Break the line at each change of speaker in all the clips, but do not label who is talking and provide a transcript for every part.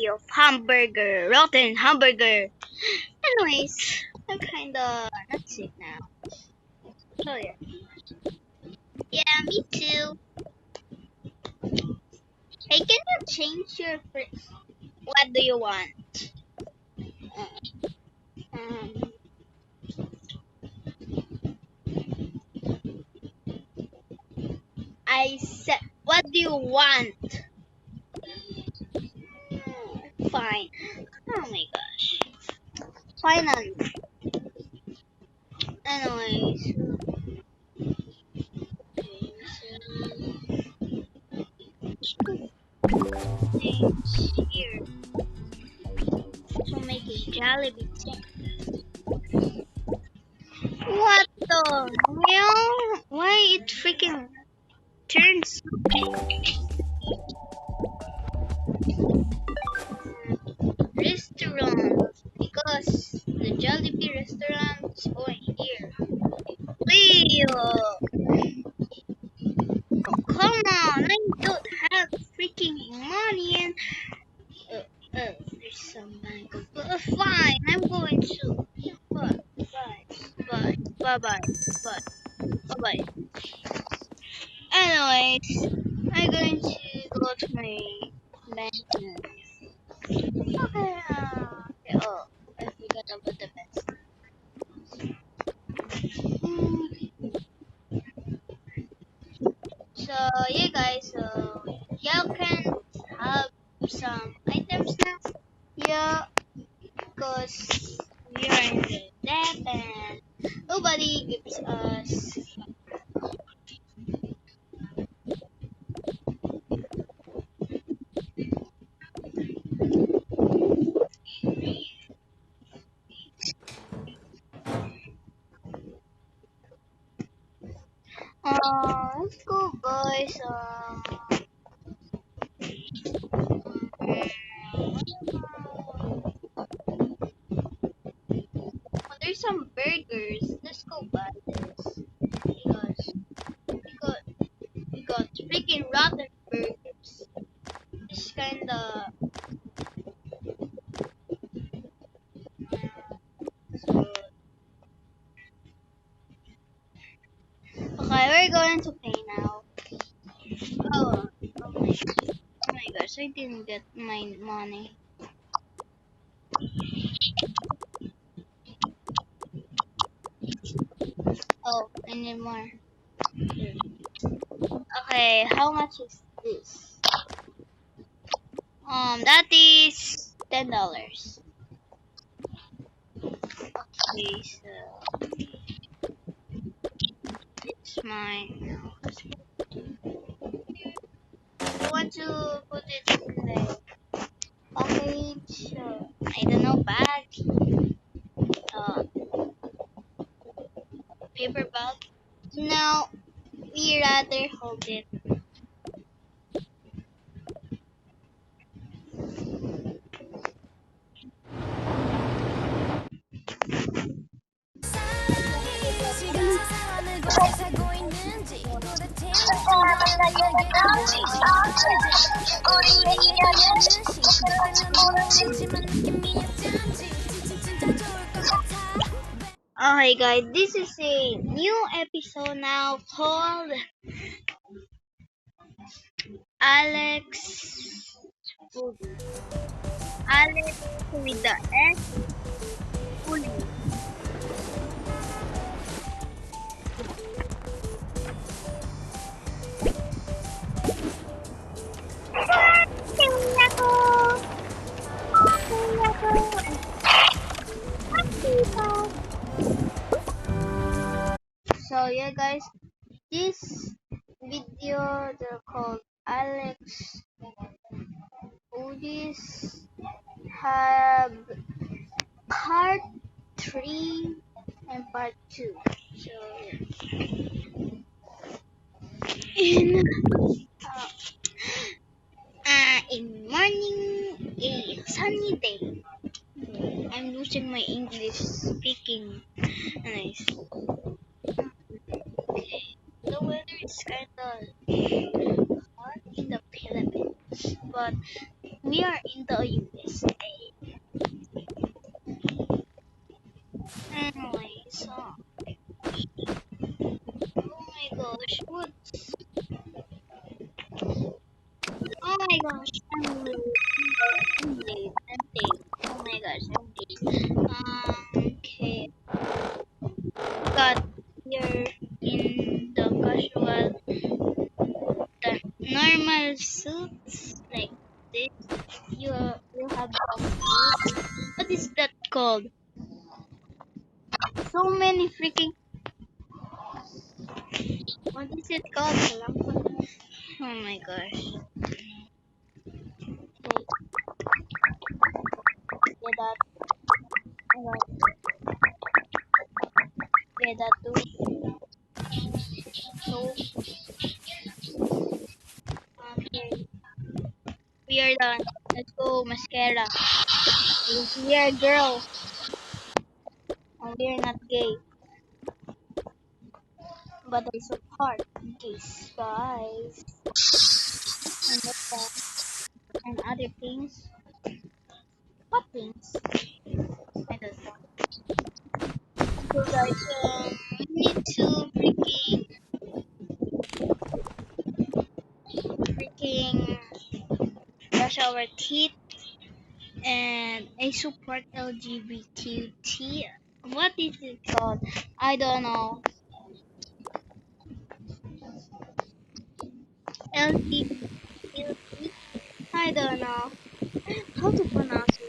recipe of hamburger, rotten hamburger. Anyways, I'm kinda not sick now. So yeah. Yeah, me too. Hey, can you change your what do you want? Um, I said, what do you want? Fine. Oh my gosh. Finally. Anyways. Okay, so things here to make a Jollibee thing. What the hell? Why it freaking turns restaurant? Because the Jollibee restaurant is going here. Leo, come on! I don't have freaking money and there's some bank. Fine, I'm going to. Bye, bye, bye, bye, bye, bye, bye. Anyways, I'm going to go to my bank. Okay, okay, oh, I forgot about the best. So, yeah, guys, so y'all can have some items now. Yeah, because we are in the debt and nobody gives us. Let's go, guys. There's some burgers. Let's go buy this. Because we got freaking rotten burgers. It's kinda so. Okay, we're going to pay now. Oh my gosh, I didn't get my money. Oh, I need more. Okay, how much is this? That is $10. Okay, so it's mine. I want to put it in the package. I don't know, bag. Uh, paper bag. No, we rather hold it. Okay, guys, this is a new episode now called Alex Food. Alex with the S. Fully. So yeah, guys, this video they're called Alex Foodies have part 3 and part 2. So in uh, in morning a sunny day. I'm losing my English speaking. Nice. The weather is kind of hot in the Philippines, but We are in the USA. Anyways, oh my gosh, what? Oh my gosh, I'm late. I'm late. I'm late. Oh my gosh, I'm late. Okay. Got here in the casual, the normal suits like this. You have the suits. What is that called? So many freaking. What is it called? Oh my gosh. Wait, yeah, that. Yeah, that too. So, okay. We are done. Let's go, mascara. Because we are girls. And we are not gay. But I support gays, guys. And what's that? And other things. What things? I don't know. So guys, we need to freaking brush our teeth, and I support LGBTQ. What is it called? I don't know. LGBT. I don't know how to pronounce it.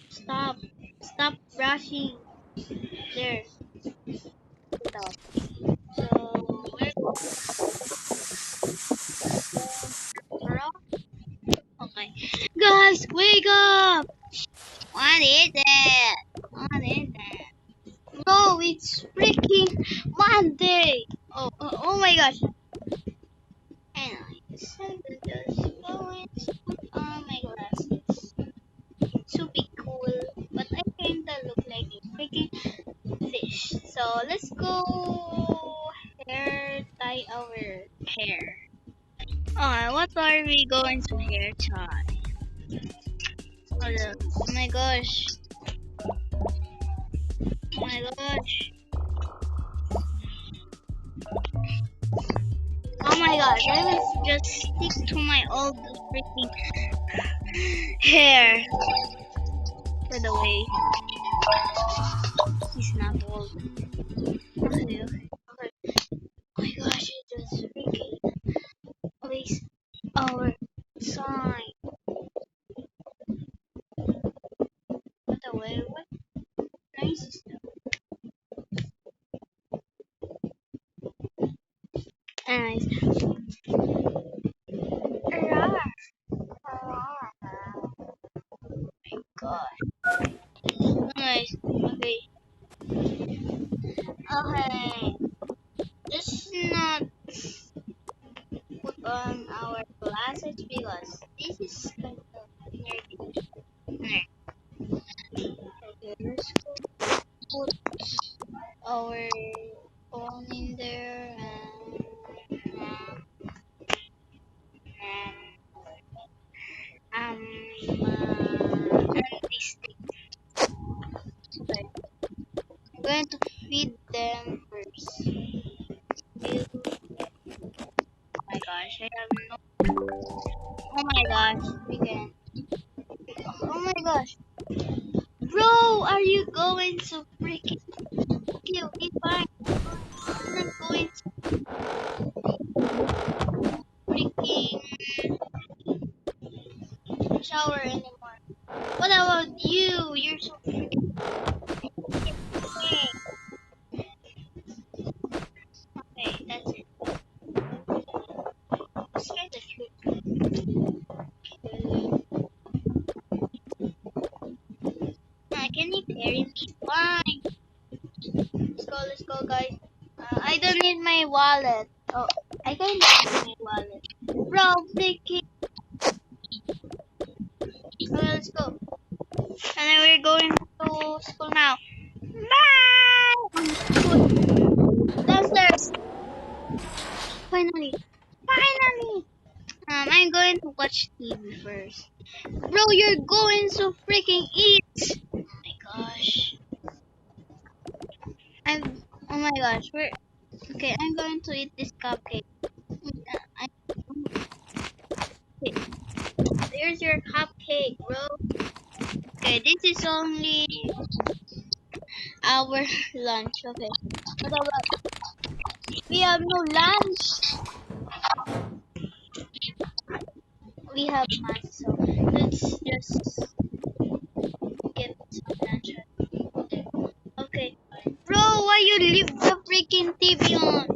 Stop. Stop brushing. There. Stop. So we're going. Okay. Guys, wake up! What is it? What is it? Bro, it's freaking Monday! Oh my gosh. Anyways, I'm just going to put on my glasses to be cool, but I kinda look like a freaking fish. So let's go tie our hair. What are we going to hair tie? Oh my gosh. Oh my gosh. Oh my gosh. I will just stick to my old freaking hair. By the way, he's not old. Okay, okay. Oh my gosh, it just freaking waste our time. By the way, what nice is that? Anyways. Rawr, rawr. God. Anyways, okay. Okay. Let's not put on our glasses because this is kind of nerdy. Nerd. Okay, let's go put our phone in there and this thing. Okay. I'm going to feed them first. Oh my gosh, I have no. Oh my gosh, we can. Oh my gosh, bro, are you going to freaking? Okay, fine. I'm not going to freaking shower anymore. What about you? You're so freaking. Okay, that's it. It's kind of cute. Can you carry me? Fine. Let's go, guys. I don't need my wallet. Oh, I can use my wallet. Bro, freaking. Let's go. And then we're going to school now. Bye! That's Finally. Finally! I'm going to watch TV first. Bro, you're going to freaking eat! Oh my gosh. Oh my gosh, okay, I'm going to eat this cupcake. Okay, there's your cupcake, bro. Okay, this is only our lunch. Okay. What about, we have no lunch. We have lunch, so let's just get some lunch. Okay. Bro, why you leave the freaking TV on?